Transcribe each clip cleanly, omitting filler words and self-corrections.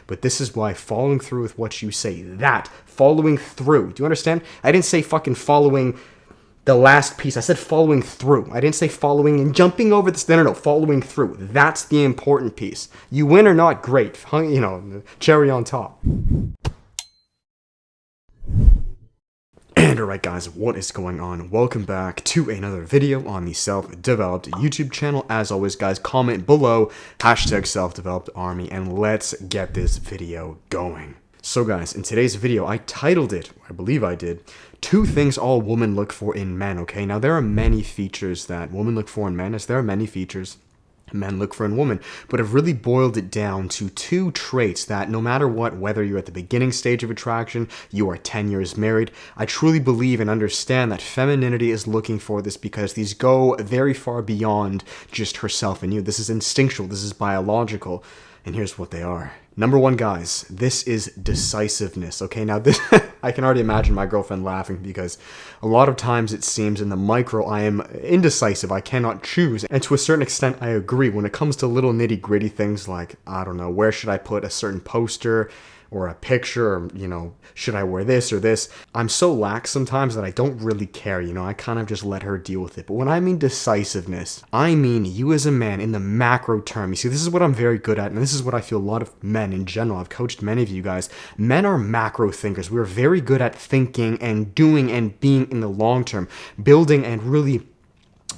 But this is why following through with what you say, following through. Do you understand? I didn't say fucking following the last piece. I said following through. I didn't say following and jumping over this. No, following through. That's the important piece. You win or not, great. You know, cherry on top. And alright guys, what is going on? Welcome back to another video on the Self-Developed YouTube channel. As always guys, comment below, hashtag Self-Developed Army, and let's get this video going. So guys, in today's video, I titled it, I believe I did, 2 things all women look for in men, okay? Now there are many features that women look for in men, as there are many features men look for in women, but I've really boiled it down to 2 traits that no matter what, whether you're at the beginning stage of attraction, you are 10 years married, I truly believe and understand that femininity is looking for this because these go very far beyond just herself and you. This is instinctual, this is biological, and here's what they are. Number 1, guys, this is decisiveness, okay? Now this, I can already imagine my girlfriend laughing because a lot of times it seems in the micro I am indecisive, I cannot choose. And to a certain extent, I agree. When it comes to little nitty gritty things like, I don't know, where should I put a certain poster or a picture, or, you know, should I wear this or this? I'm so lax sometimes that I don't really care, you know, I kind of just let her deal with it. But when I mean decisiveness, I mean you as a man in the macro term. You see, this is what I'm very good at, and this is what I feel a lot of men in general, I've coached many of you guys, men are macro thinkers. We're very good at thinking and doing and being in the long term, building and really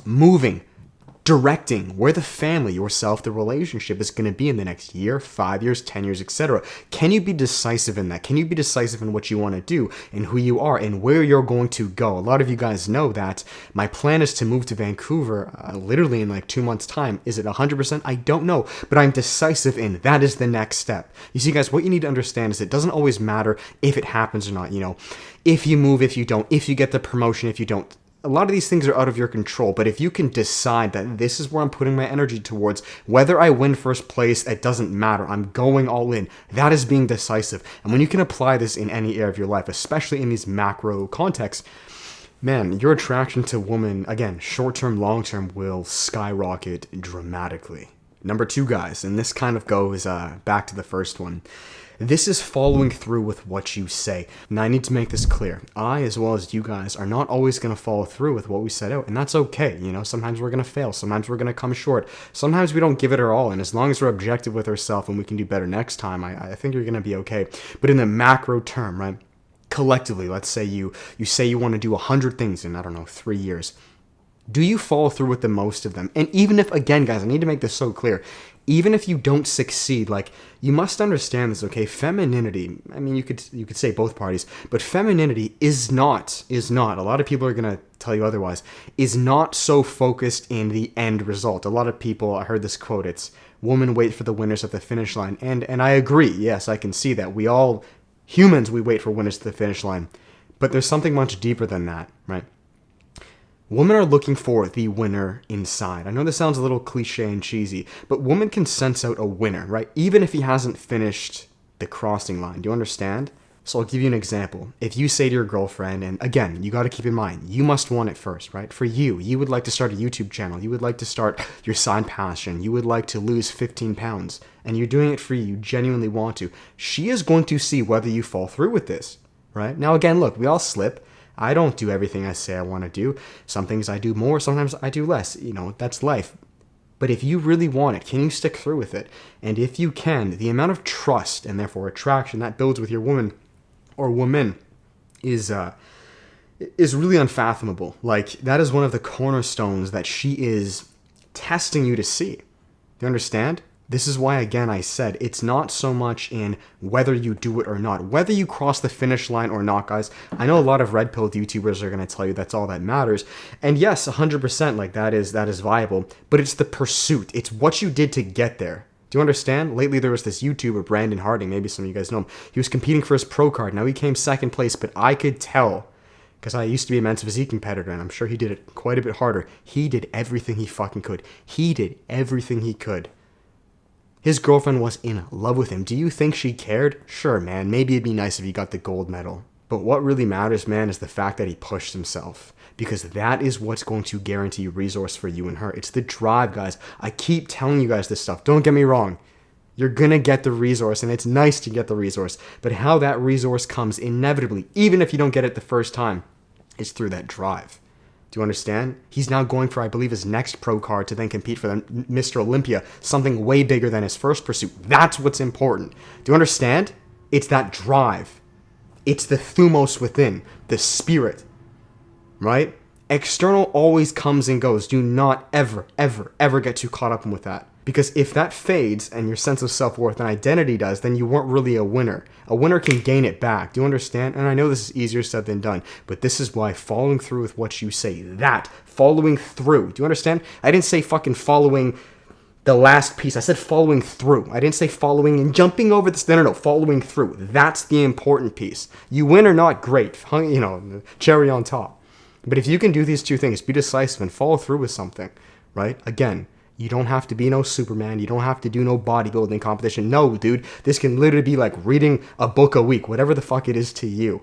moving, directing where the family, yourself, the relationship is going to be in the next year, 5 years, 10 years, etc. Can you be decisive in that? Can you be decisive in what you want to do and who you are and where you're going to go? A lot of you guys know that my plan is to move to Vancouver literally in like 2 months' time. Is it 100%? I don't know, but I'm decisive in that is the next step. You see, guys, what you need to understand is it doesn't always matter if it happens or not. You know, if you move, if you don't, if you get the promotion, if you don't. A lot of these things are out of your control, but if you can decide that this is where I'm putting my energy towards, whether I win first place, it doesn't matter. I'm going all in. That is being decisive. And when you can apply this in any area of your life, especially in these macro contexts, man, your attraction to women, again, short-term, long-term, will skyrocket dramatically. Number 2, guys, and this kind of goes back to the first one. This is following through with what you say. Now, I need to make this clear. I, as well as you guys, are not always going to follow through with what we set out, and that's okay. You know, sometimes we're going to fail. Sometimes we're going to come short. Sometimes we don't give it our all, and as long as we're objective with ourselves and we can do better next time, I think you're going to be okay. But in the macro term, right, collectively, let's say you say you want to do 100 things in, I don't know, 3 years. Do you follow through with the most of them? And even if, again, guys, I need to make this so clear, even if you don't succeed, like, you must understand this, okay? Femininity, I mean, you could say both parties, but femininity is not, a lot of people are going to tell you otherwise, is not so focused in the end result. A lot of people, I heard this quote, it's, women wait for the winners at the finish line. And I agree, yes, I can see that. We all, humans, we wait for winners at the finish line. But there's something much deeper than that, right? Women are looking for the winner inside. I know this sounds a little cliche and cheesy, but women can sense out a winner, right? Even if he hasn't finished the crossing line. Do you understand? So I'll give you an example. If you say to your girlfriend, and again, you got to keep in mind, you must want it first, right? For you would like to start a YouTube channel. You would like to start your side passion. You would like to lose 15 pounds. And you're doing it for you. You genuinely want to. She is going to see whether you fall through with this, right? Now, again, look, we all slip. I don't do everything I say I want to do. Some things I do more, sometimes I do less. You know, that's life. But if you really want it, can you stick through with it? And if you can, the amount of trust and therefore attraction that builds with your woman or woman is really unfathomable. Like, that is one of the cornerstones that she is testing you to see. Do you understand? This is why, again, I said it's not so much in whether you do it or not. Whether you cross the finish line or not, guys. I know a lot of red-pilled YouTubers are going to tell you that's all that matters. And yes, 100%, like, that is viable. But it's the pursuit. It's what you did to get there. Do you understand? Lately, there was this YouTuber, Brandon Harding. Maybe some of you guys know him. He was competing for his pro card. Now, he came second place, but I could tell, because I used to be a men's physique competitor, and I'm sure he did it quite a bit harder. He did everything he fucking could. He did everything he could. His girlfriend was in love with him. Do you think she cared? Sure, man. Maybe it'd be nice if he got the gold medal. But what really matters, man, is the fact that he pushed himself. Because that is what's going to guarantee resource for you and her. It's the drive, guys. I keep telling you guys this stuff. Don't get me wrong. You're gonna get the resource, and it's nice to get the resource, but how that resource comes inevitably, even if you don't get it the first time, is through that drive. Do you understand? He's now going for, I believe, his next pro card to then compete for the Mr. Olympia, something way bigger than his first pursuit. That's what's important. Do you understand? It's that drive. It's the thumos within, the spirit, right? External always comes and goes. Do not ever, ever, ever get too caught up with that. Because if that fades and your sense of self-worth and identity does, then you weren't really a winner. A winner can gain it back. Do you understand? And I know this is easier said than done, but this is why following through with what you say, following through. Do you understand? I didn't say fucking following the last piece. I said following through. I didn't say following and jumping over this. No, following through. That's the important piece. You win or not, great. You know, cherry on top. But if you can do these two things, be decisive and follow through with something, right? Again, you don't have to be no Superman. You don't have to do no bodybuilding competition. No, dude, this can literally be like reading a book a week, whatever the fuck it is to you,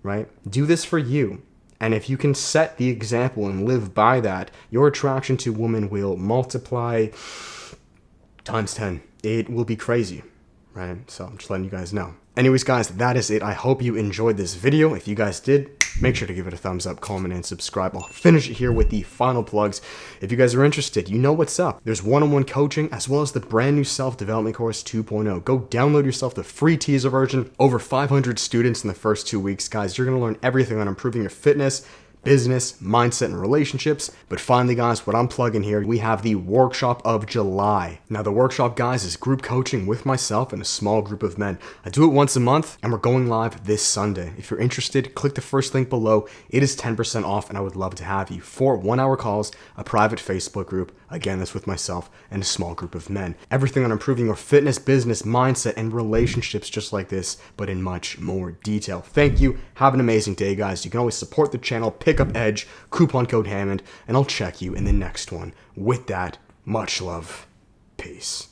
right? Do this for you. And if you can set the example and live by that, your attraction to women will multiply times 10. It will be crazy, right? So I'm just letting you guys know. Anyways, guys, that is it. I hope you enjoyed this video. If you guys did, make sure to give it a thumbs up, comment, and subscribe. I'll finish it here with the final plugs. If you guys are interested, you know what's up. There's one-on-one coaching as well as the brand new self-development course 2.0. Go download yourself the free teaser version. Over 500 students in the first 2 weeks. Guys, you're going to learn everything on improving your fitness, business, mindset, and relationships. But finally, guys, what I'm plugging here, we have the workshop of July. Now, the workshop, guys, is group coaching with myself and a small group of men. I do it once a month, and we're going live this Sunday. If you're interested, click the first link below. It is 10% off, and I would love to have you. 4 one-hour calls, a private Facebook group. Again, that's with myself and a small group of men. Everything on improving your fitness, business, mindset, and relationships just like this, but in much more detail. Thank you. Have an amazing day, guys. You can always support the channel, pick up Edge, coupon code Hammond, and I'll check you in the next one. With that, much love. Peace.